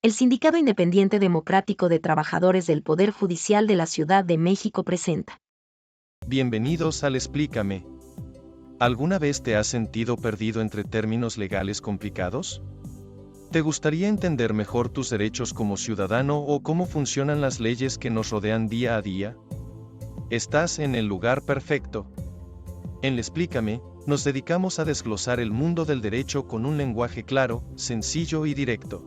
El Sindicato Independiente Democrático de Trabajadores del Poder Judicial de la Ciudad de México presenta. Bienvenidos al Explícame. ¿Alguna vez te has sentido perdido entre términos legales complicados? ¿Te gustaría entender mejor tus derechos como ciudadano o cómo funcionan las leyes que nos rodean día a día? Estás en el lugar perfecto. En Explícame, nos dedicamos a desglosar el mundo del derecho con un lenguaje claro, sencillo y directo.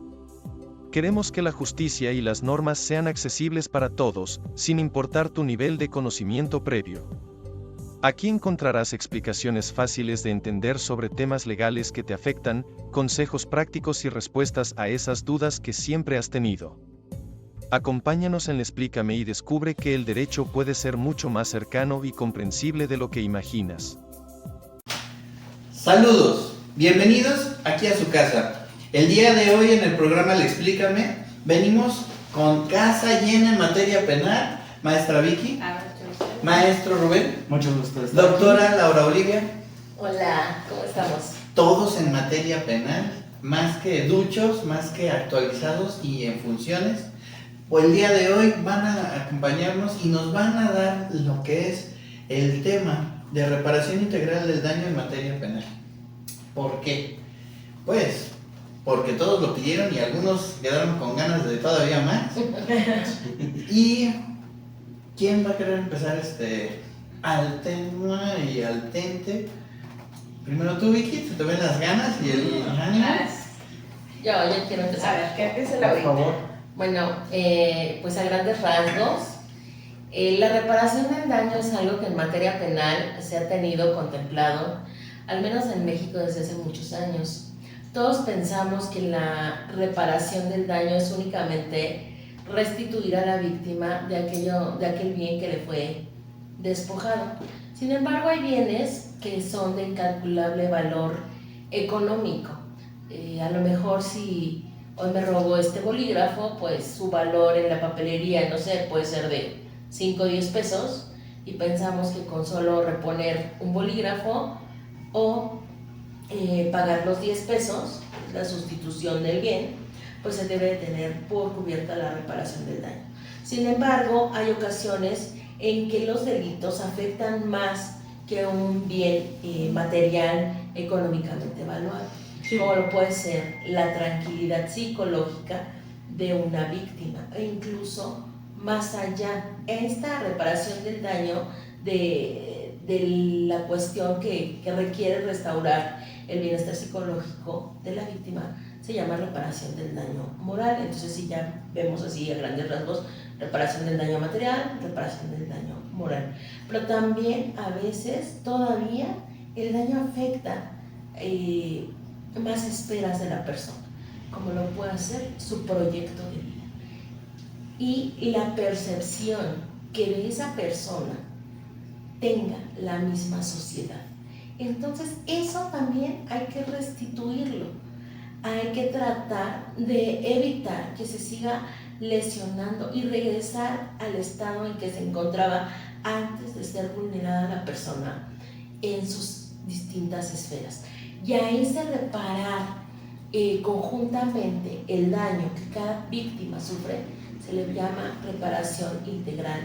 Queremos que la justicia y las normas sean accesibles para todos, sin importar tu nivel de conocimiento previo. Aquí encontrarás explicaciones fáciles de entender sobre temas legales que te afectan, consejos prácticos y respuestas a esas dudas que siempre has tenido. Acompáñanos en Explícame y descubre que el derecho puede ser mucho más cercano y comprensible de lo que imaginas. Saludos, bienvenidos aquí a su casa. El día de hoy en el programa Le Explícame venimos con casa llena en materia penal. Maestra Vicky, maestro Rubén, Mucho gusto. doctora Laura Olivia. Hola, ¿cómo estamos? Todos en materia penal, más que duchos, más que actualizados y en funciones. Pues el día de hoy van a acompañarnos y nos van a dar lo que es el tema de reparación integral del daño en materia penal. ¿Por qué? Pues porque todos lo pidieron y algunos quedaron con ganas de todavía más. ¿Y quién va a querer empezar al tema y al tente? Primero tú, Vicky, se te ven las ganas y el ánimo. Yo quiero empezar. A ver, que empiece Por la favor. Bueno, pues a grandes rasgos, la reparación del daño es algo que en materia penal se ha tenido contemplado, al menos en México desde hace muchos años. Todos pensamos que la reparación del daño es únicamente restituir a la víctima de aquel bien que le fue despojado. Sin embargo, hay bienes que son de incalculable valor económico. A lo mejor si hoy me robo este bolígrafo, pues su valor en la papelería, no sé, puede ser de 5 o 10 pesos y pensamos que con solo reponer un bolígrafo o pagar los 10 pesos, la sustitución del bien, pues se debe de tener por cubierta la reparación del daño. Sin embargo, hay ocasiones en que los delitos afectan más que un bien material económicamente evaluado, como lo puede ser la tranquilidad psicológica de una víctima e incluso más allá. Esta reparación del daño de la cuestión que requiere restaurar el bienestar psicológico de la víctima se llama reparación del daño moral. Entonces, si ya vemos así a grandes rasgos, reparación del daño material, reparación del daño moral. Pero también a veces todavía el daño afecta más esferas de la persona, como lo puede hacer su proyecto de vida y la percepción que de esa persona tenga la misma sociedad. Entonces eso también hay que restituirlo, hay que tratar de evitar que se siga lesionando y regresar al estado en que se encontraba antes de ser vulnerada la persona en sus distintas esferas. Y ahí se reparar conjuntamente el daño que cada víctima sufre, se le llama reparación integral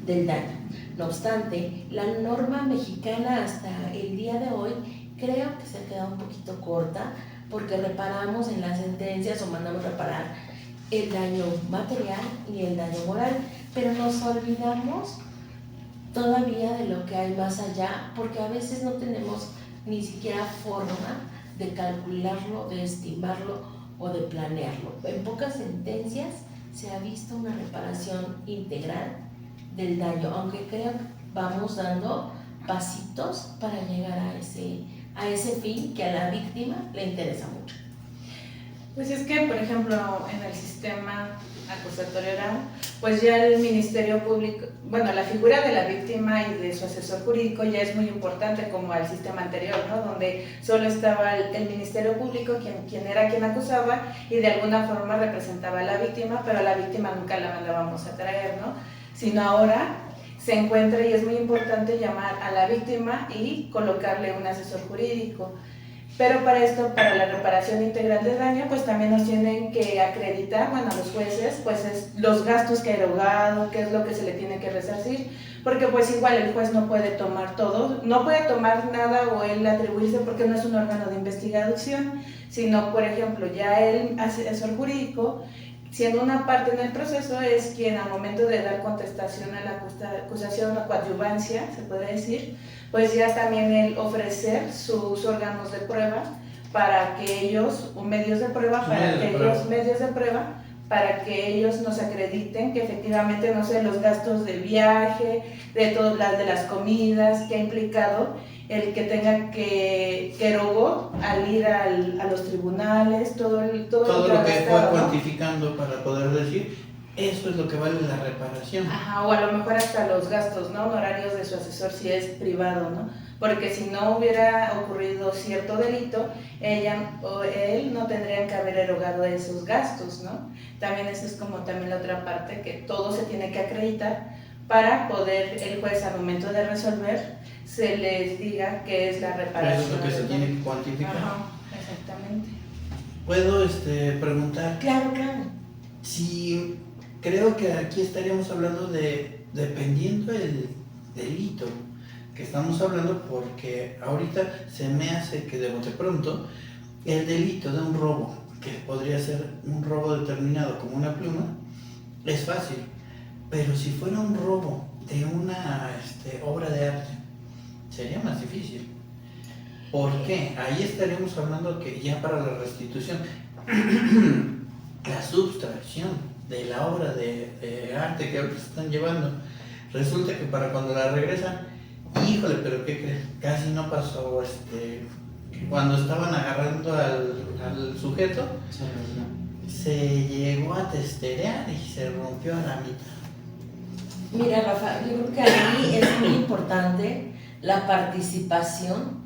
del daño. No obstante, la norma mexicana hasta el día de hoy creo que se ha quedado un poquito corta, porque reparamos en las sentencias o mandamos reparar el daño material y el daño moral, pero nos olvidamos todavía de lo que hay más allá, porque a veces no tenemos ni siquiera forma de calcularlo, de estimarlo o de planearlo. En pocas sentencias se ha visto una reparación integral del daño, aunque creo que vamos dando pasitos para llegar a ese fin que a la víctima le interesa mucho. Pues es que, por ejemplo, en el sistema acusatorio oral, pues ya el Ministerio Público, bueno, la figura de la víctima y de su asesor jurídico ya es muy importante, como al sistema anterior, ¿no? Donde solo estaba el Ministerio Público, quien era quien acusaba y de alguna forma representaba a la víctima, pero a la víctima nunca la mandábamos a traer, ¿no? Sino ahora se encuentra y es muy importante llamar a la víctima y colocarle un asesor jurídico. Pero para esto, para la reparación integral de daño, pues también nos tienen que acreditar, bueno, los jueces, pues los gastos que ha erogado, qué es lo que se le tiene que resarcir, porque pues igual el juez no puede tomar todo, no puede tomar nada o él atribuirse porque no es un órgano de investigación, sino, por ejemplo, ya el asesor jurídico, siendo una parte en el proceso, es quien al momento de dar contestación a la acusación o coadyuvancia, se puede decir, pues ya también el ofrecer sus órganos de prueba para que ellos, o medios de prueba, para que ellos nos acrediten que efectivamente, no sé, los gastos de viaje, de todas las comidas que ha implicado el que tenga que erogó al ir a los tribunales, todo lo que fue cuantificando para poder decir, eso es lo que vale la reparación. Ajá, o a lo mejor hasta los gastos, ¿no? Honorarios de su asesor si es privado, ¿no? Porque si no hubiera ocurrido cierto delito, ella o él no tendrían que haber erogado esos gastos, ¿no? También esa es como también la otra parte, que todo se tiene que acreditar para poder el juez al momento de resolver se les diga qué es la reparación. Eso es lo que se tiene que cuantificar. Ajá, exactamente. ¿Puedo preguntar? Claro. Si creo que aquí estaríamos hablando de, dependiendo del delito que estamos hablando, porque ahorita se me hace que de bote pronto el delito de un robo, que podría ser un robo determinado como una pluma, es fácil, pero si fuera un robo de una obra de arte, sería más difícil. ¿Por qué? Ahí estaríamos hablando que ya para la restitución, la subtracción de la obra de arte que ahorita se están llevando, resulta que para cuando la regresan, híjole, pero ¿qué crees? Casi no pasó, cuando estaban agarrando al sujeto, se llegó a testerear y se rompió a la mitad. Mira, Rafa, yo creo que ahí es muy importante la participación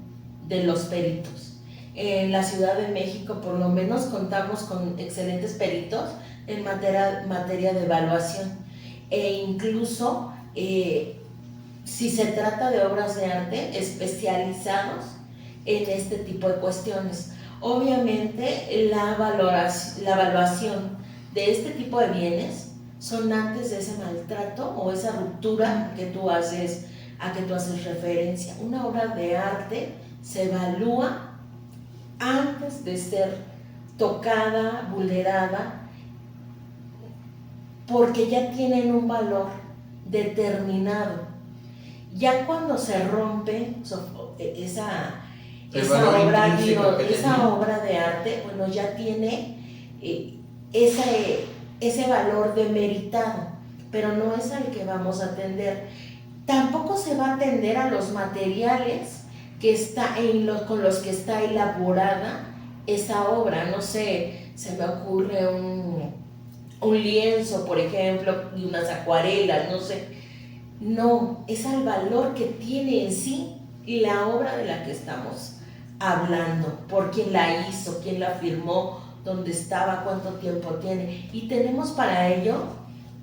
de los peritos. En la Ciudad de México, por lo menos, contamos con excelentes peritos en materia de evaluación. E incluso, si se trata de obras de arte, especializados en este tipo de cuestiones. Obviamente, la evaluación de este tipo de bienes son antes de ese maltrato o esa ruptura que tú haces, a que tú haces referencia. Una obra de arte se evalúa antes de ser tocada, vulnerada, porque ya tienen un valor determinado. Ya cuando se rompe esa obra de arte, bueno, ya tiene ese valor demeritado, pero no es al que vamos a atender. Tampoco se va a atender a los materiales con los que está elaborada esa obra. No sé, se me ocurre un lienzo, por ejemplo, y unas acuarelas, no sé. No, es al valor que tiene en sí la obra de la que estamos hablando, por quién la hizo, quién la firmó, dónde estaba, cuánto tiempo tiene. Y tenemos para ello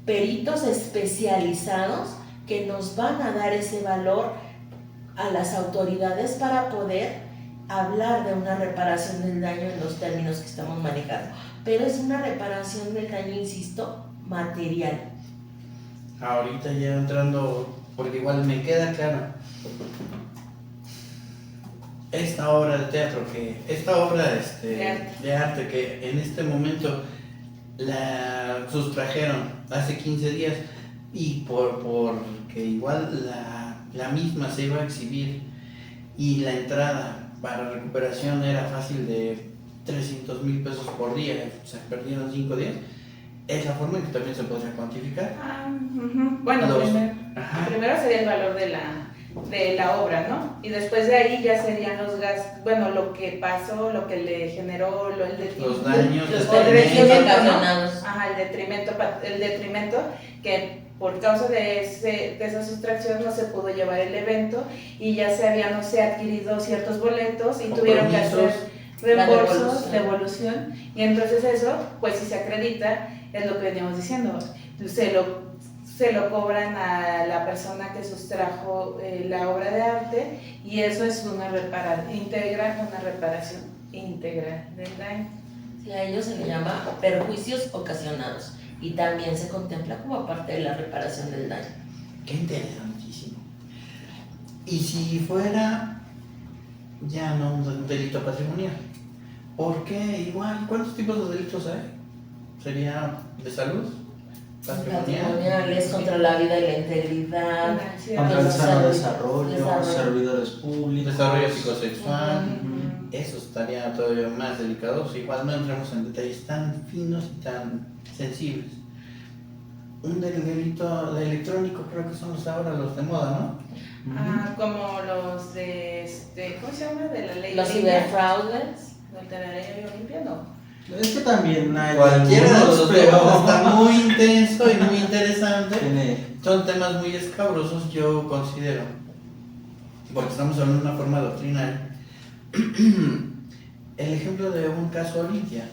peritos especializados que nos van a dar ese valor a las autoridades para poder hablar de una reparación del daño en los términos que estamos manejando. Pero es una reparación del daño, insisto, material. Ahorita ya entrando, porque igual me queda claro, esta obra de teatro, esta obra de arte que en este momento la sustrajeron hace 15 días y porque igual la misma se iba a exhibir y la entrada para recuperación era fácil de 300,000 pesos por día, se perdieron 5 días, es la forma en que también se podría cuantificar. Bueno, primero sería el valor de la obra, ¿no? Y después de ahí ya serían los gastos, bueno, lo que pasó, lo que le generó, los daños, los ocasionados. Ajá, el detrimento que por causa de esa sustracción no se pudo llevar el evento y ya se habían, no sé, adquirido ciertos boletos y tuvieron que hacer reembolsos, devolución, y entonces eso, pues si se acredita, es lo que veníamos diciendo, se lo cobran a la persona que sustrajo la obra de arte, y eso es una reparación íntegra del daño. Sí, a ello se le llama perjuicios ocasionados y también se contempla como parte de la reparación del daño. Qué interesantísimo. Y si fuera ya no un delito patrimonial, ¿por qué igual? ¿Cuántos tipos de delitos hay? ¿Sería de salud? Patrimoniales, contra la vida y la integridad, Contra el sano desarrollo, desarrollo, servidores públicos. Desarrollo psicosexual. Eso estaría todavía más delicado. Igual no entramos en detalles tan finos y tan sensibles. Un delito de electrónico creo que son ahora los de moda, ¿no? Como los de, ¿cómo se llama? De la ley. los Olimpia. ciberfraudes. ¿Los de la ley Olimpia? No. Es que también hay Cualquiera de algunos, los pero temas está muy intenso y muy interesante. tiene- Son temas muy escabrosos, yo considero, porque estamos hablando de una forma doctrinal. El ejemplo de un caso Olimpia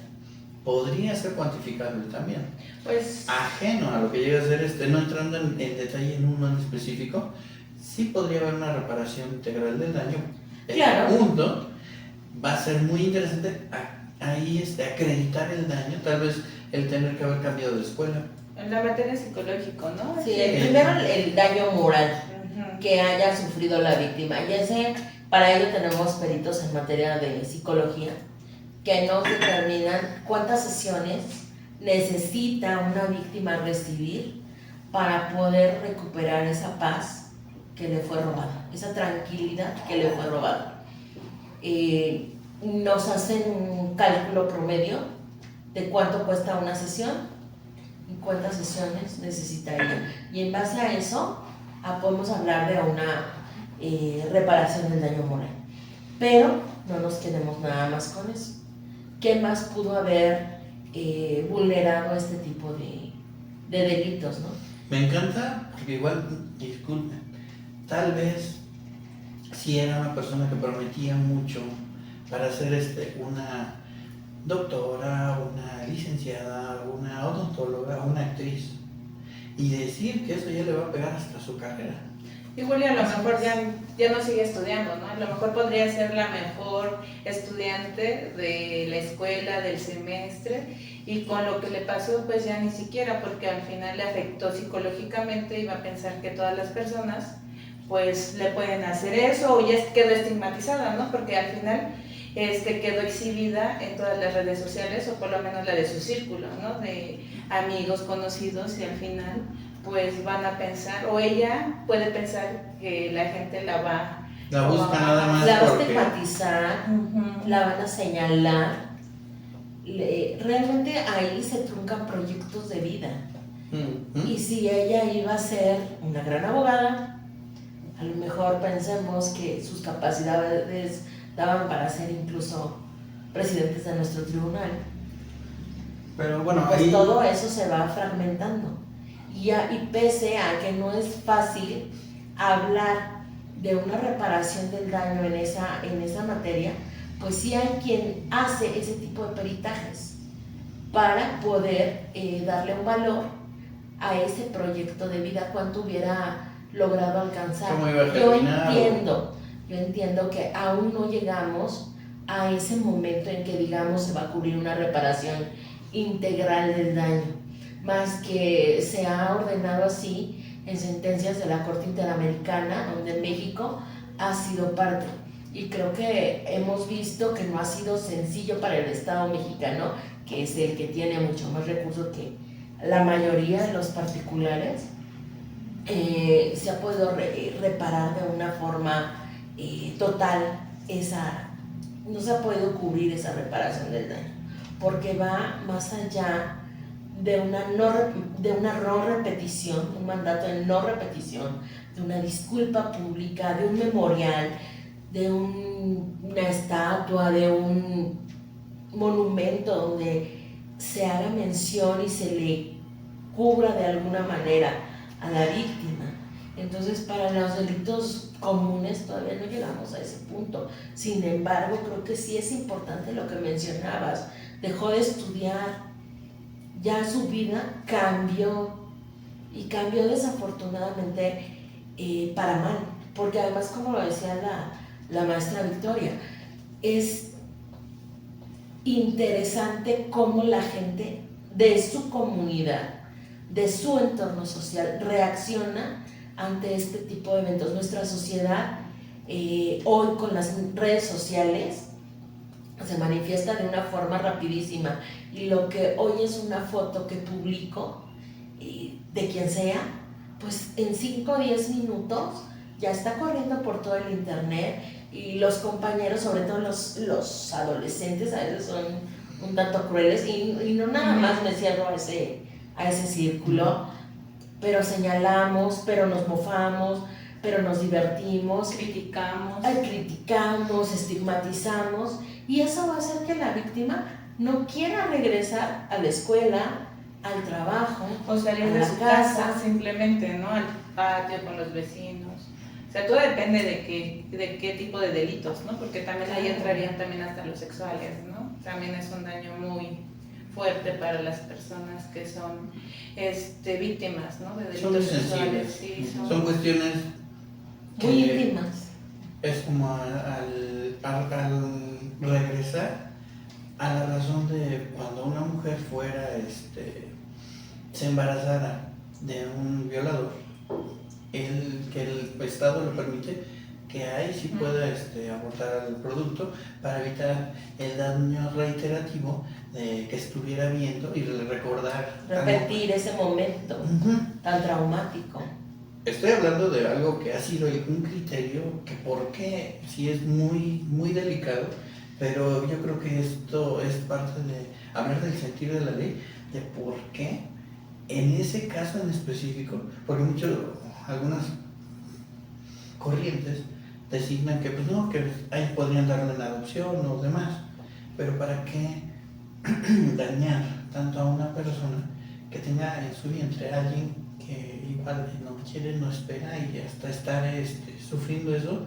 podría ser cuantificable también, Pues ajeno a lo que llega a ser no entrando en detalle en uno en específico. Sí podría haber una reparación integral del daño. Claro. El punto va a ser muy interesante ahí acreditar el daño, tal vez el tener que haber cambiado de escuela. en la materia psicológico, ¿no? Sí, primero el daño moral Ujú. que haya sufrido la víctima. Y para ello tenemos peritos en materia de psicología que nos determinan cuántas sesiones necesita una víctima recibir para poder recuperar esa paz que le fue robada, esa tranquilidad que le fue robada. Nos hacen un cálculo promedio de cuánto cuesta una sesión y cuántas sesiones necesitaría. Y en base a eso podemos hablar de una reparación del daño moral. Pero no nos quedemos nada más con eso. ¿Qué más pudo haber vulnerado este tipo de delitos, no? Me encanta, porque igual, disculpen, tal vez si era una persona que prometía mucho para ser una doctora, una licenciada, una odontóloga, una actriz, y decir que eso ya le va a pegar hasta su carrera. Igual y a lo mejor ya no sigue estudiando, ¿no? A lo mejor podría ser la mejor estudiante de la escuela, del semestre, y con lo que le pasó pues ya ni siquiera, porque al final le afectó psicológicamente y va a pensar que todas las personas pues le pueden hacer eso, o ya quedó estigmatizada, ¿no? Porque al final quedó exhibida en todas las redes sociales, o por lo menos la de su círculo, ¿no? De amigos, conocidos, y al final pues van a pensar, o ella puede pensar que la gente La busca nada más La va a porque... estigmatizar, Ujú. la van a señalar. Realmente ahí se truncan proyectos de vida. Y si ella iba a ser una gran abogada, a lo mejor pensemos que sus capacidades daban para ser incluso presidentes de nuestro tribunal. Pero bueno, Pues ahí todo eso se va fragmentando. Y pese a que no es fácil hablar de una reparación del daño en esa materia, pues sí hay quien hace ese tipo de peritajes para poder darle un valor a ese proyecto de vida, cuánto hubiera logrado alcanzar. ¿Cómo iba a terminar? Yo entiendo que aún no llegamos a ese momento en que digamos se va a cubrir una reparación integral del daño, más que se ha ordenado así en sentencias de la Corte Interamericana, donde México ha sido parte. Y creo que hemos visto que no ha sido sencillo para el Estado mexicano, que es el que tiene mucho más recursos que la mayoría de los particulares, se ha podido reparar de una forma total no se ha podido cubrir esa reparación del daño, porque va más allá de una no repetición, un mandato de no repetición, de una disculpa pública, de un memorial, de una estatua, de un monumento donde se haga mención y se le cubra de alguna manera a la víctima. Entonces, para los delitos comunes todavía no llegamos a ese punto. Sin embargo, creo que sí es importante lo que mencionabas. Dejó de estudiar, ya su vida cambió y cambió desafortunadamente para mal, porque además, como lo decía la maestra Victoria, es interesante cómo la gente de su comunidad, de su entorno social, reacciona ante este tipo de eventos. Nuestra sociedad hoy con las redes sociales se manifiesta de una forma rapidísima, y lo que hoy es una foto que publico de quien sea, pues en 5 o 10 minutos ya está corriendo por todo el internet, y los compañeros, sobre todo los adolescentes, a veces son un tanto crueles, y no nada más me cierro a ese círculo, pero señalamos, pero nos mofamos, pero nos divertimos, Criticamos. criticamos, estigmatizamos, y eso va a hacer que la víctima no quiera regresar a la escuela, al trabajo, O salir a de la su casa. casa simplemente, ¿no? Al patio con los vecinos. O sea, todo depende de qué tipo de delitos, ¿no? Porque también ahí Claro. entrarían también hasta los sexuales, ¿no? También es un daño muy fuerte para las personas que son víctimas, ¿no? De Son delitos muy sexuales. sensibles. Sí, Son cuestiones Muy que íntimas. es como al regresar a la razón de cuando una mujer fuera, se embarazara de un violador, que el Estado lo permite, que ahí sí pueda abortar el producto para evitar el daño reiterativo de que estuviera viendo y recordar. Repetir ese momento Ujú. tan traumático. Estoy hablando de algo que ha sido un criterio que por qué sí es muy, muy delicado, pero yo creo que esto es parte de hablar del sentido de la ley, de por qué en ese caso en específico, porque algunas corrientes designan que pues no, que ahí podrían darle la adopción o demás, pero ¿para qué dañar tanto a una persona que tenga en su vientre a alguien que igual no quiere, no espera, y hasta estar sufriendo eso?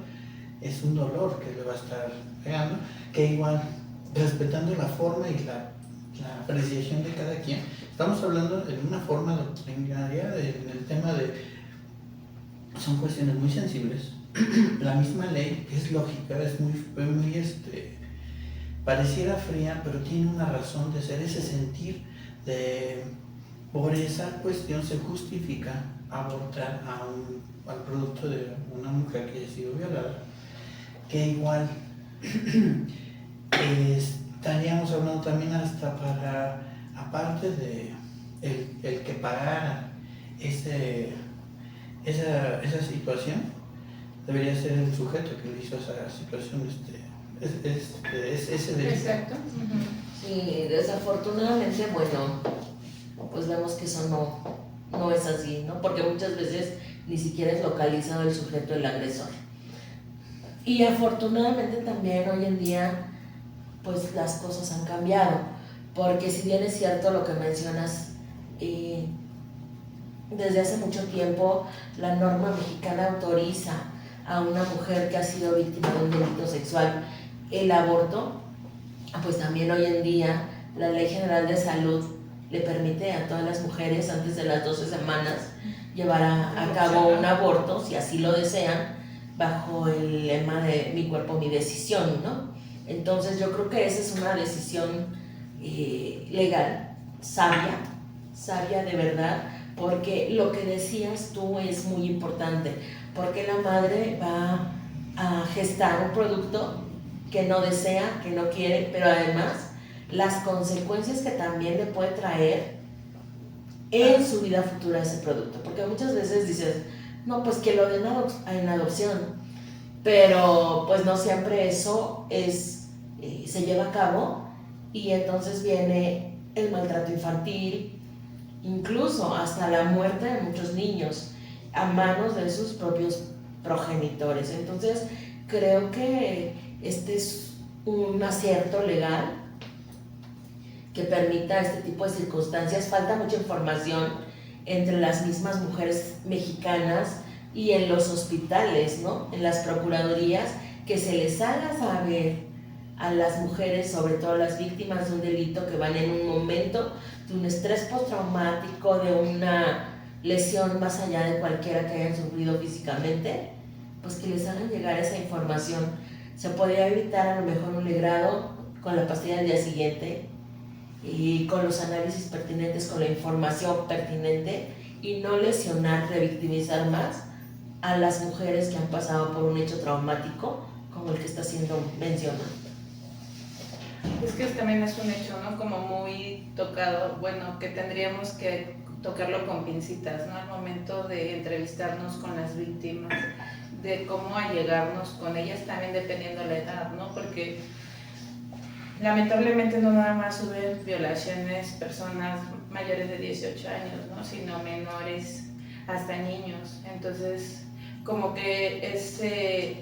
Es un dolor que le va a estar pegando, que igual, respetando la forma y la apreciación de cada quien, estamos hablando de una forma doctrinaria en el tema de, son cuestiones muy sensibles. La misma ley es lógica, es muy pareciera fría, pero tiene una razón de ser, ese sentir de, por esa cuestión se justifica abortar al producto de una mujer que haya sido violada, que igual estaríamos hablando también hasta para, aparte de el que pagara esa situación, debería ser el sujeto que le hizo esa situación, ese delito. Exacto. Ujú. Sí, desafortunadamente, bueno, pues vemos que eso no es así, ¿no? Porque muchas veces ni siquiera es localizado el sujeto, el agresor. Y afortunadamente también hoy en día, pues las cosas han cambiado, porque si bien es cierto lo que mencionas, desde hace mucho tiempo la norma mexicana autoriza a una mujer que ha sido víctima de un delito sexual el aborto, pues también hoy en día la Ley General de Salud le permite a todas las mujeres antes de las 12 semanas llevar a cabo un aborto, si así lo desean, bajo el lema de mi cuerpo, mi decisión, ¿no? Entonces yo creo que esa es una decisión legal, sabia de verdad, porque lo que decías tú es muy importante, porque la madre va a gestar un producto que no desea, que no quiere, pero además las consecuencias que también le puede traer en su vida futura ese producto, porque muchas veces dices, no, pues que lo den en adopción, pero pues no siempre eso se lleva a cabo, y entonces viene el maltrato infantil, incluso hasta la muerte de muchos niños a manos de sus propios progenitores. Entonces creo que este es un acierto legal que permita este tipo de circunstancias. Falta mucha información entre las mismas mujeres mexicanas y en los hospitales, ¿no? En las procuradurías, que se les haga saber a las mujeres, sobre todo las víctimas de un delito, que van en un momento de un estrés postraumático, de una lesión más allá de cualquiera que hayan sufrido físicamente, pues que les hagan llegar esa información. Se podría evitar a lo mejor un legrado con la pastilla del día siguiente y con los análisis pertinentes, con la información pertinente, y no lesionar, revictimizar más a las mujeres que han pasado por un hecho traumático como el que está siendo mencionado. Es que también es un hecho, ¿no? Como muy tocado, bueno, que tendríamos que tocarlo con pincitas, ¿no? Al momento de entrevistarnos con las víctimas, de cómo allegarnos con ellas, también dependiendo de la edad, ¿no? Porque lamentablemente no nada más suben violaciones personas mayores de 18 años, ¿no? Sino menores, hasta niños. Entonces, como que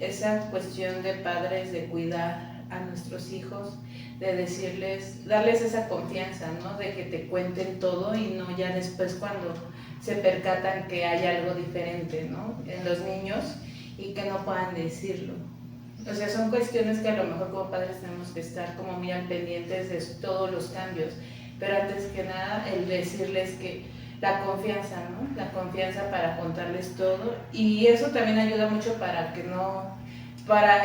esa cuestión de padres de cuidar a nuestros hijos, de decirles, darles esa confianza, ¿no? De que te cuenten todo y no ya después cuando se percatan que hay algo diferente, ¿no? En los niños y que no puedan decirlo. O sea, son cuestiones que a lo mejor como padres tenemos que estar como muy al pendientes de todos los cambios, pero antes que nada el decirles que la confianza, ¿no? La confianza para contarles todo, y eso también ayuda mucho para que no, para,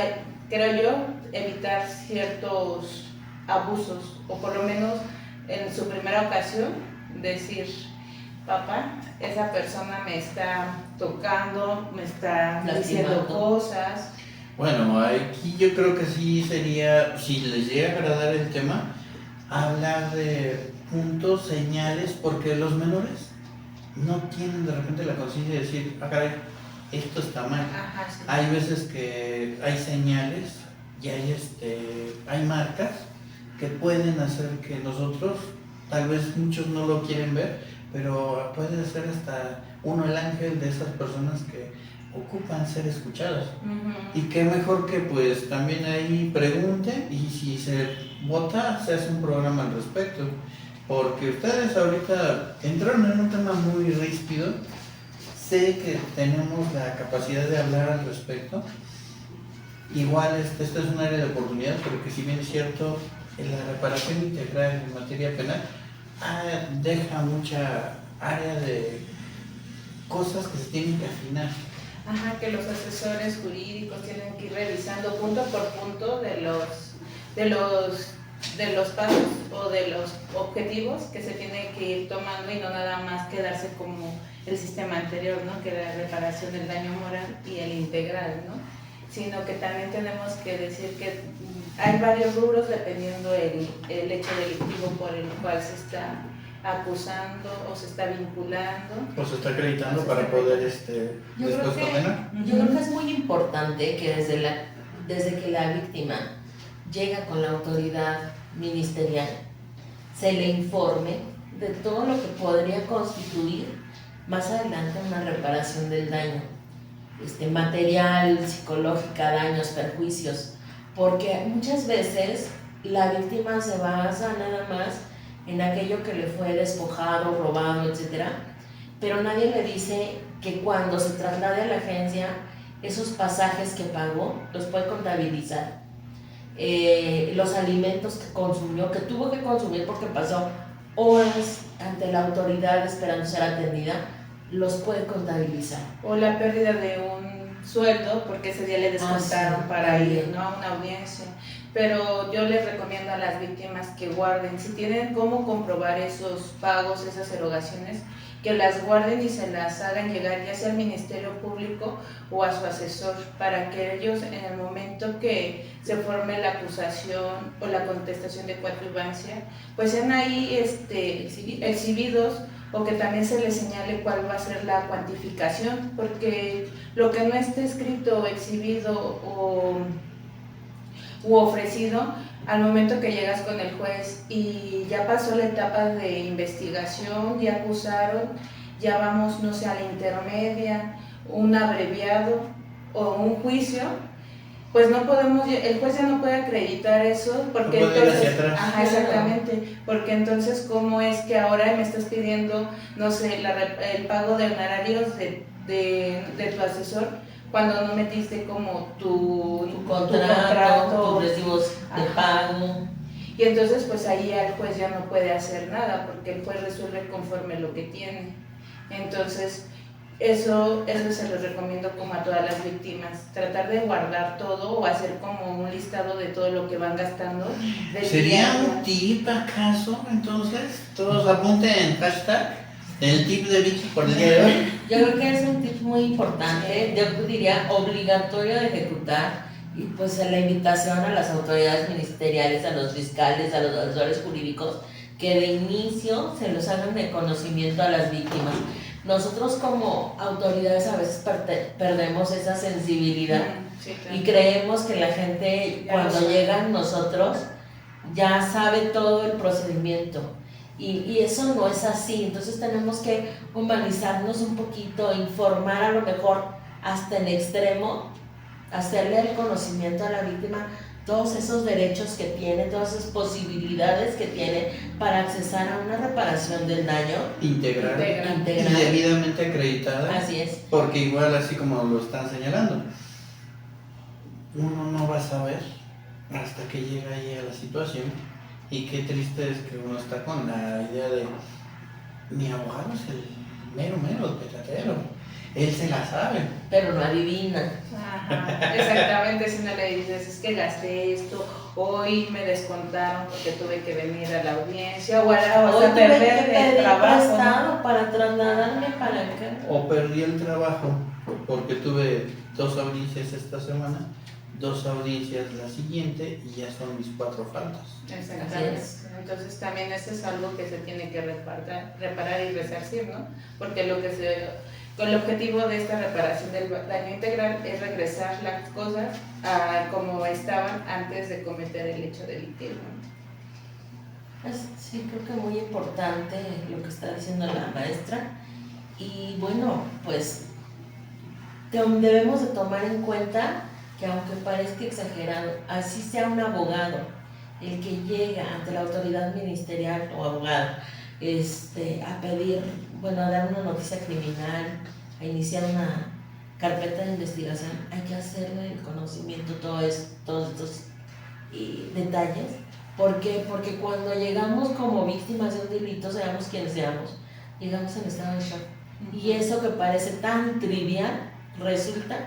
creo yo, evitar ciertos abusos, o por lo menos en su primera ocasión decir: papá, esa persona me está tocando, me está diciendo cosas. Bueno, aquí yo creo que sí sería, si les llega a agradar el tema, hablar de puntos, señales, porque los menores no tienen de repente la conciencia de decir: ah, caray, esto está mal. Ajá, sí. Hay veces que hay señales y hay marcas que pueden hacer que nosotros, tal vez muchos no lo quieren ver, pero puede ser hasta uno el ángel de esas personas que ocupan ser escuchadas. Y qué mejor que pues también ahí pregunten, y si se vota, se hace un programa al respecto, porque ustedes ahorita entraron en un tema muy ríspido. Sé que tenemos la capacidad de hablar al respecto. Igual este es un área de oportunidad, pero que si bien es cierto, en la reparación integral en materia penal deja mucha área de cosas que se tienen que afinar. Ajá, que los asesores jurídicos tienen que ir revisando punto por punto de los pasos o de los objetivos que se tienen que ir tomando, y no nada más quedarse como el sistema anterior, ¿no? Que era la reparación del daño moral y el integral, ¿no? Sino que también tenemos que decir que hay varios rubros dependiendo el hecho delictivo por el cual se está acusando o se está vinculando. O se está acreditando para poder después condenar. Yo creo que es muy importante que desde que la víctima llega con la autoridad ministerial, se le informe de todo lo que podría constituir más adelante una reparación del daño, material, psicológica, daños, perjuicios, porque muchas veces la víctima se basa nada más en aquello que le fue despojado, robado, etc. Pero nadie le dice que cuando se traslade a la agencia, esos pasajes que pagó los puede contabilizar. Los alimentos que consumió, que tuvo que consumir porque pasó horas ante la autoridad esperando ser atendida, los puede contabilizar. O la pérdida de un sueldo porque ese día le descontaron para ir, ¿no?, a una audiencia. Pero yo les recomiendo a las víctimas que guarden, si tienen cómo comprobar esos pagos, esas erogaciones, que las guarden y se las hagan llegar ya sea al Ministerio Público o a su asesor, para que ellos en el momento que se forme la acusación o la contestación de coadyuvancia, pues sean ahí exhibidos, o que también se les señale cuál va a ser la cuantificación, porque lo que no esté escrito, exhibido u ofrecido, al momento que llegas con el juez y ya pasó la etapa de investigación, ya acusaron, ya vamos, no sé, a la intermedia, un abreviado o un juicio, pues no podemos, el juez ya no puede acreditar eso, porque no puede ir hacia atrás. Ajá, exactamente, porque entonces cómo es que ahora me estás pidiendo, no sé, el pago de honorarios de tu asesor, cuando no metiste como tu contrato, tus recibos de pago. Y entonces pues ahí el juez ya no puede hacer nada, porque el juez resuelve conforme lo que tiene. Entonces, eso se los recomiendo como a todas las víctimas, tratar de guardar todo o hacer como un listado de todo lo que van gastando. ¿Sería un tip acaso? Entonces, todos apunten hashtag el tip de Vicky por el día de hoy. Yo creo que es un tip muy importante, yo diría obligatorio de ejecutar, y pues la invitación a las autoridades ministeriales, a los fiscales, a los asesores jurídicos, que de inicio se los hagan de conocimiento a las víctimas. Nosotros como autoridades a veces perdemos esa sensibilidad Sí, claro. y creemos que la gente Ya cuando lo sabe. llegan nosotros ya sabe todo el procedimiento y eso no es así. Entonces tenemos que humanizarnos un poquito, informar a lo mejor hasta el extremo, hacerle el conocimiento a la víctima todos esos derechos que tiene, todas esas posibilidades que tiene para accesar a una reparación del daño Integral y integral. debidamente acreditada. Así es. Porque igual, así como lo están señalando, uno no va a saber hasta que llega ahí a la situación. Y qué triste es que uno está con la idea de mi abogado es el mero petatero. Él se la sabe. Pero no adivina. Ajá, exactamente, si no le dices, es que gasté esto, hoy me descontaron porque tuve que venir a la audiencia, o Hoy hasta tuve que perder el pedir trabajo, ¿no? prestado para trasladarme para acá. O perdí el trabajo porque tuve 2 audiencias esta semana, 2 audiencias la siguiente y ya son mis 4 faltas. Exactamente. Así es. Entonces también eso es algo que se tiene que reparar y resarcir, ¿no? Porque con el objetivo de esta reparación del daño integral es regresar las cosas a como estaban antes de cometer el hecho delictivo, ¿no? Sí, creo que muy importante lo que está diciendo la maestra. Y bueno, pues debemos de tomar en cuenta que aunque parezca exagerado, así sea un abogado el que llega ante la autoridad ministerial o abogado a pedir, bueno, a dar una noticia criminal, a iniciar una carpeta de investigación, hay que hacerle el conocimiento todos estos detalles. ¿Por qué? Porque cuando llegamos como víctimas de un delito, seamos quienes seamos, llegamos en estado de shock. Y eso que parece tan trivial, resulta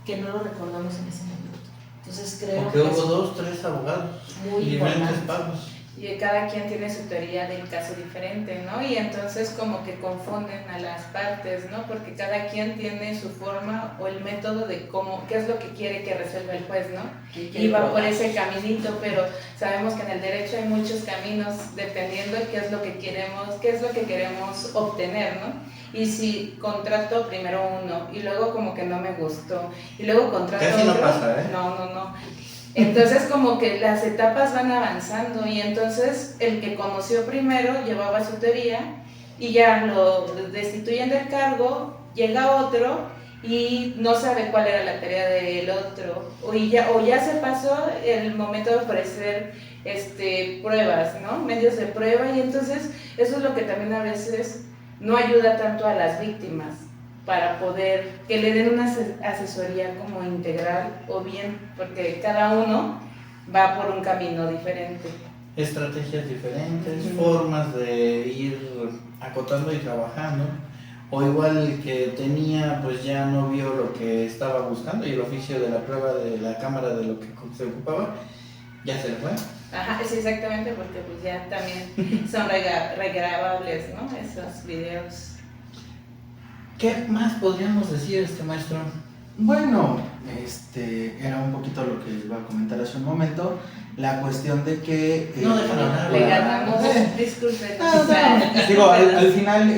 que no lo recordamos en ese momento. Entonces creo Porque que hubo es 2, 3 abogados, muy diferentes importante. pagos. Y cada quien tiene su teoría del caso diferente, ¿no? Y entonces como que confunden a las partes, ¿no? Porque cada quien tiene su forma o el método de qué es lo que quiere que resuelva el juez, ¿no? Y va por ese caminito, pero sabemos que en el derecho hay muchos caminos dependiendo de qué es lo que queremos obtener, ¿no? Y si contrato primero uno y luego como que no me gustó y luego contrato Casi no otro, pasa, ¿eh? No. Entonces como que las etapas van avanzando y entonces el que conoció primero llevaba su teoría y ya lo destituyen del cargo, llega otro y no sabe cuál era la tarea del otro o ya se pasó el momento de ofrecer pruebas, ¿no? Medios de prueba y entonces eso es lo que también a veces no ayuda tanto a las víctimas para poder que le den una asesoría como integral o bien, porque cada uno va por un camino diferente. Estrategias diferentes, formas de ir acotando y trabajando. O igual el que tenía, pues ya no vio lo que estaba buscando y el oficio de la prueba de la cámara de lo que se ocupaba, ya se le fue. Ajá, sí, exactamente, porque pues ya también son regrabables, ¿no? Esos videos. ¿Qué más podríamos decir, maestro? Bueno, era un poquito lo que iba a comentar hace un momento, la cuestión de que... No dejan hablar. Le ganamos, disculpen. Digo, al final,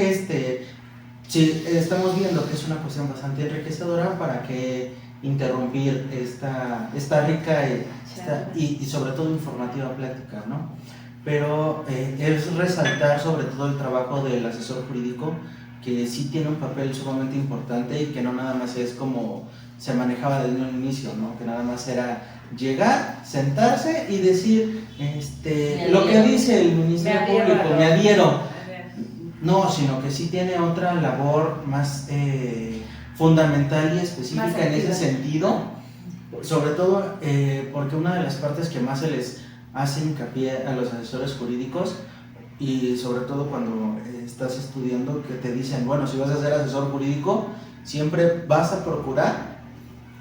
si estamos viendo que es una cuestión bastante enriquecedora, ¿para qué interrumpir esta rica y sobre todo informativa plática, ¿no? Pero es resaltar sobre todo el trabajo del asesor jurídico, que sí tiene un papel sumamente importante y que no nada más es como se manejaba desde un inicio, ¿no? Que nada más era llegar, sentarse y decir lo que dice el Ministerio Público, me adhiero. No, sino que sí tiene otra labor más fundamental y específica en ese sentido, sobre todo porque una de las partes que más se les hace hincapié a los asesores jurídicos y sobre todo cuando estás estudiando, que te dicen, bueno, si vas a ser asesor jurídico, siempre vas a procurar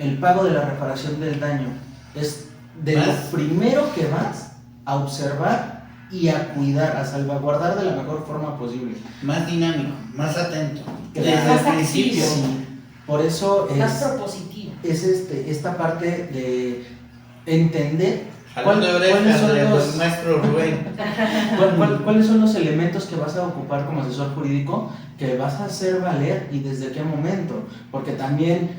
el pago de la reparación del daño. Es de lo primero que vas a observar y a cuidar, a salvaguardar de la mejor forma posible. Más dinámico, más atento. Desde Más el principio. activo. Sí. Por eso Más propositivo. es esta parte de entender Jalón de orejas son del los- maestro Rubén. ¿Cuáles son los elementos que vas a ocupar como asesor jurídico que vas a hacer valer y desde qué momento? Porque también,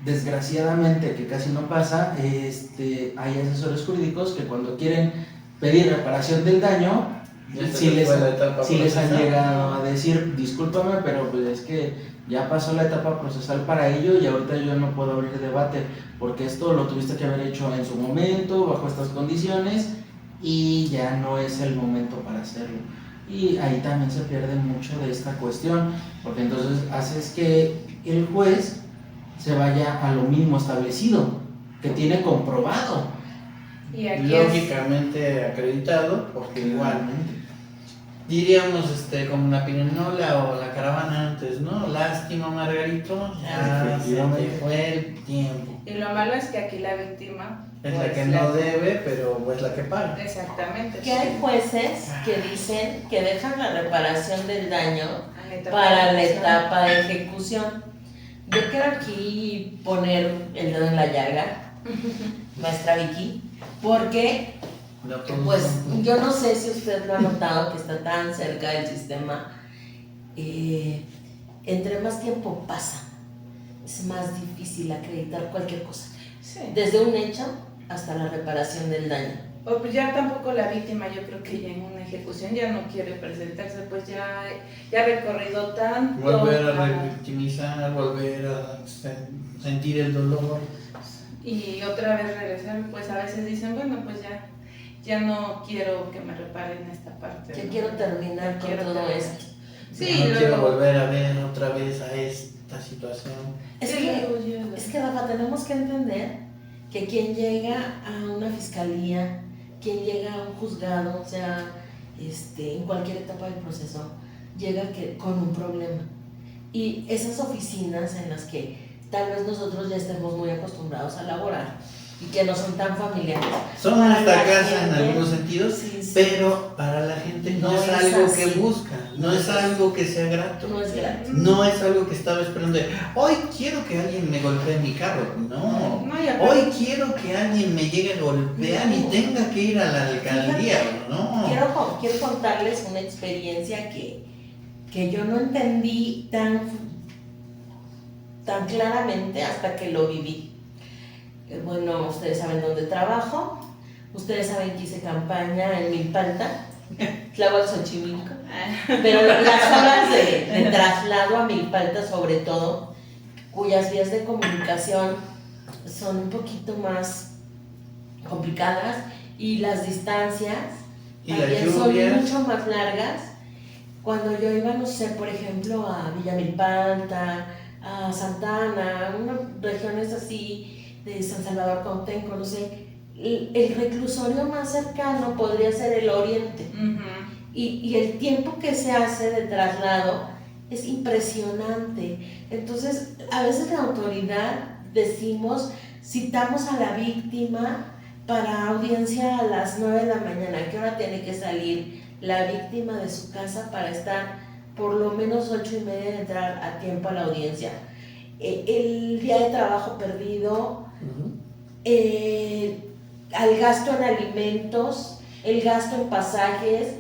desgraciadamente, que casi no pasa, hay asesores jurídicos que cuando quieren pedir reparación del daño, Ya se si les les, fue la etapa si les han procesal. llegado a decir, discúlpame, pero pues es que ya pasó la etapa procesal para ello y ahorita yo no puedo abrir debate porque esto lo tuviste que haber hecho en su momento, bajo estas condiciones, y ya no es el momento para hacerlo. Y ahí también se pierde mucho de esta cuestión, porque entonces haces que el juez se vaya a lo mismo establecido, que tiene comprobado. Y aquí es, Lógicamente acreditado, porque igual diríamos como la pirinola o la caravana antes, ¿no? Lástima, Margarito, ya se Efectivamente. te fue el tiempo. y lo malo es que aquí la víctima Es la pues, que no debe, pero es la que paga. Exactamente. Que hay jueces que dicen que dejan la reparación del daño A la etapa para la de etapa de ejecución. Yo quiero aquí poner el dedo en la llaga, maestra Vicky, porque No todos pues son- yo no sé si usted lo ha notado que está tan cerca del sistema. Entre más tiempo pasa, es más difícil acreditar cualquier cosa, Sí. desde un hecho hasta la reparación del daño. O pues ya tampoco la víctima, yo creo que ya en una ejecución ya no quiere presentarse, pues ya ha recorrido tanto. Volver a Ajá. revictimizar, volver a sentir el dolor. Y otra vez regresar, pues a veces dicen, bueno, pues ya no quiero que me reparen esta parte. Yo ¿no? quiero terminar con Quiero todo terminar. esto. Sí, Ya no luego- quiero volver a ver otra vez a esta situación. Es Sí, que, luego yo- es que Rafa, tenemos que entender que quien llega a una fiscalía, quien llega a un juzgado, o sea, en cualquier etapa del proceso, llega con un problema. Y esas oficinas en las que tal vez nosotros ya estemos muy acostumbrados a laborar y que no son tan familiares. Son Para nuestra la casa en gente, algunos sentidos, sí, sí, pero para la gente no, No es es algo así. que busca, no es algo que sea grato. no es gratis. No es algo que estaba esperando de, hoy quiero que alguien me golpee mi carro. No. No, y aparte- Hoy quiero que alguien me llegue a golpear y No. tenga que ir a la alcaldía. No. Quiero contarles una experiencia que yo no entendí tan claramente hasta que lo viví. Bueno, ustedes saben dónde trabajo, ustedes saben que hice campaña en Milpalta, Tláhuac Xochimilco, pero las horas de traslado a Milpalta sobre todo, cuyas vías de comunicación son un poquito más complicadas y las distancias Y las también son lluvias. mucho más largas. Cuando yo iba, no sé, por ejemplo, a Villa Milpalta, a Santana, unas regiones así de San Salvador Contenco, no sé, el reclusorio más cercano podría ser el Oriente. Ujú. Y el tiempo que se hace de traslado es impresionante. Entonces, a veces la autoridad decimos, citamos a la víctima para audiencia a las 9 de la mañana. ¿A qué hora tiene que salir la víctima de su casa para estar por lo menos 8:30 de entrar a tiempo a la audiencia? El día de trabajo perdido, Ujú. al gasto en alimentos, el gasto en pasajes,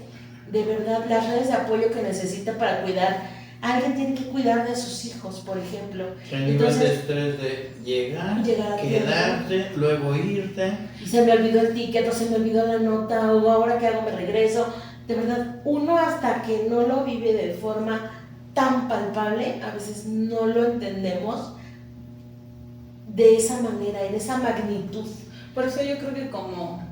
de verdad, las redes de apoyo que necesita para cuidar. Alguien tiene que cuidar de sus hijos, por ejemplo. El nivel de Entonces, estrés de llegar a quedarte, luego irte. y se me olvidó el ticket, o se me olvidó la nota, o ahora qué hago, me regreso. De verdad, uno hasta que no lo vive de forma tan palpable, a veces no lo entendemos de esa manera, en esa magnitud. Por eso yo creo que como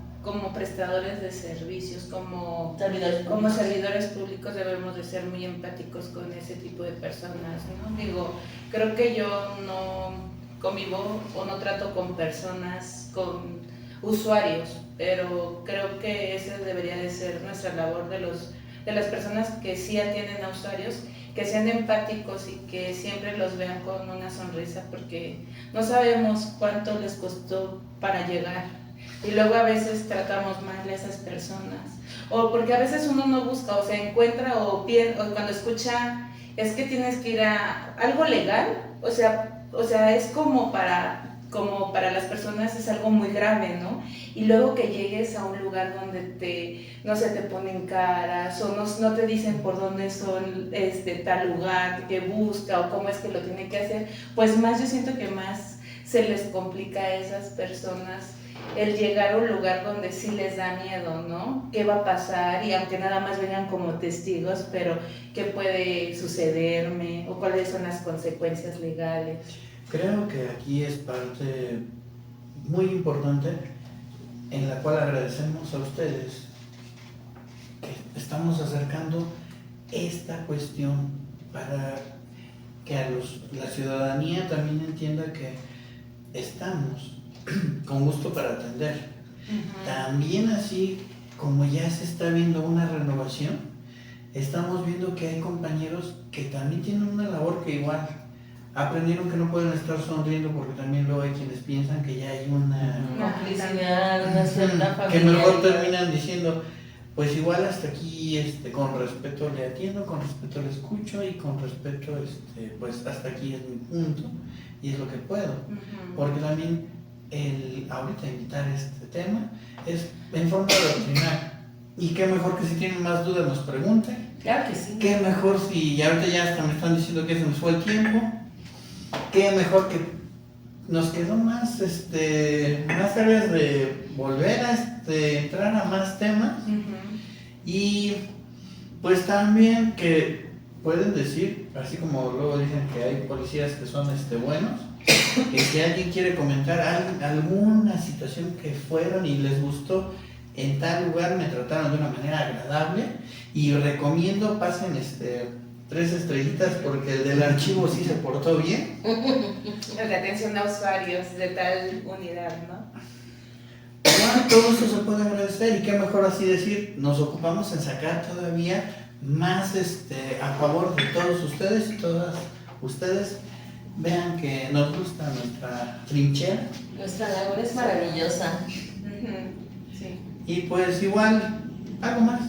prestadores de servicios, como Servidores servidores públicos debemos de ser muy empáticos con ese tipo de personas, ¿no? Digo, creo que yo no convivo o no trato con personas, con usuarios, pero creo que esa debería de ser nuestra labor de los de las personas que sí atienden a usuarios, que sean empáticos y que siempre los vean con una sonrisa, porque no sabemos cuánto les costó para llegar. Y luego a veces tratamos mal a esas personas. O porque a veces uno no busca, o se encuentra, o cuando escucha, es que tienes que ir a algo legal, o sea es como para las personas es algo muy grave, ¿no? Y luego que llegues a un lugar donde no se te ponen caras o no te dicen por dónde son tal lugar que busca o cómo es que lo tiene que hacer, pues más yo siento que más se les complica a esas personas el llegar a un lugar donde sí les da miedo, ¿no? ¿Qué va a pasar? Y aunque nada más vengan como testigos, pero ¿qué puede sucederme? ¿O cuáles son las consecuencias legales? Creo que aquí es parte muy importante en la cual agradecemos a ustedes que estamos acercando esta cuestión para que la ciudadanía también entienda que estamos con gusto para atender. También así como ya se está viendo una renovación, estamos viendo que hay compañeros que también tienen una labor que igual aprendieron que no pueden estar sonriendo porque también luego hay quienes piensan que ya hay una complicidad, una cierta familia. Que mejor terminan diciendo, pues igual hasta aquí con respeto le atiendo, con respeto le escucho y con respeto pues hasta aquí es mi punto y es lo que puedo. Porque también ahorita invitar este tema es en forma doctrinal. Y qué mejor que si tienen más dudas nos pregunten. Claro que sí. Qué mejor si ahorita ya hasta me están diciendo que se nos fue el tiempo. Qué mejor que nos quedó más áreas de volver a entrar a más temas. Y pues también que pueden decir, así como luego dicen que hay policías que son buenos, que si alguien quiere comentar alguna situación que fueron y les gustó, en tal lugar me trataron de una manera agradable y recomiendo pasen 3 estrellitas porque el del archivo sí se portó bien. El de atención a usuarios de tal unidad, ¿no? Bueno, todo eso se puede agradecer y qué mejor así decir, nos ocupamos en sacar todavía más a favor de todos ustedes y todas ustedes. Vean que nos gusta nuestra trinchera. Nuestra labor es maravillosa. Sí. Y pues igual, algo más.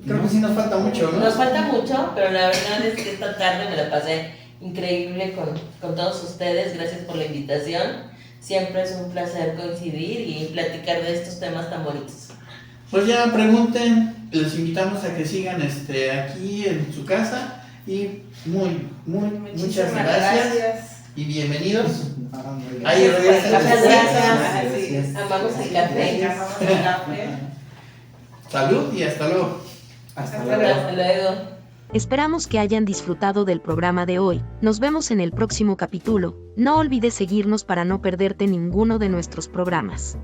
Creo que sí nos falta mucho, ¿no? Nos falta mucho, pero la verdad es que esta tarde me la pasé increíble con todos ustedes. Gracias por la invitación. Siempre es un placer coincidir y platicar de estos temas tan bonitos. Pues ya pregunten, les invitamos a que sigan aquí en su casa y muchas gracias y bienvenidos. Ahí regresan. Muchas gracias. Amamos el café. Salud y hasta luego. Hasta Hasta luego. luego. Esperamos que hayan disfrutado del programa de hoy. Nos vemos en el próximo capítulo. No olvides seguirnos para no perderte ninguno de nuestros programas.